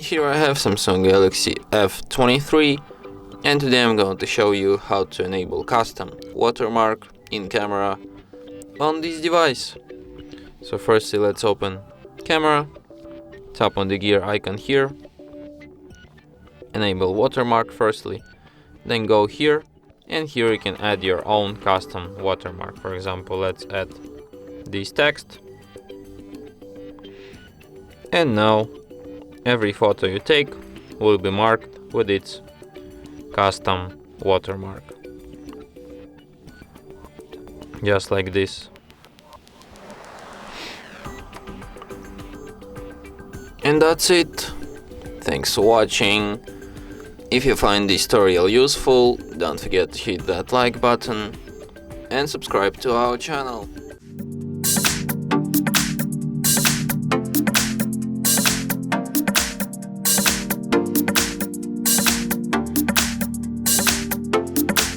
Here I have Samsung Galaxy F23, and today I'm going to show you how to enable custom watermark in camera on this device. So firstly, let's open camera, tap on the gear icon here, enable watermark firstly, then go here, and here you can add your own custom watermark. For example, let's add this text, and now every photo you take will be marked with its custom watermark, just like this. And that's it. Thanks for watching. If you find this tutorial useful, don't forget to hit that like button and subscribe to our channel.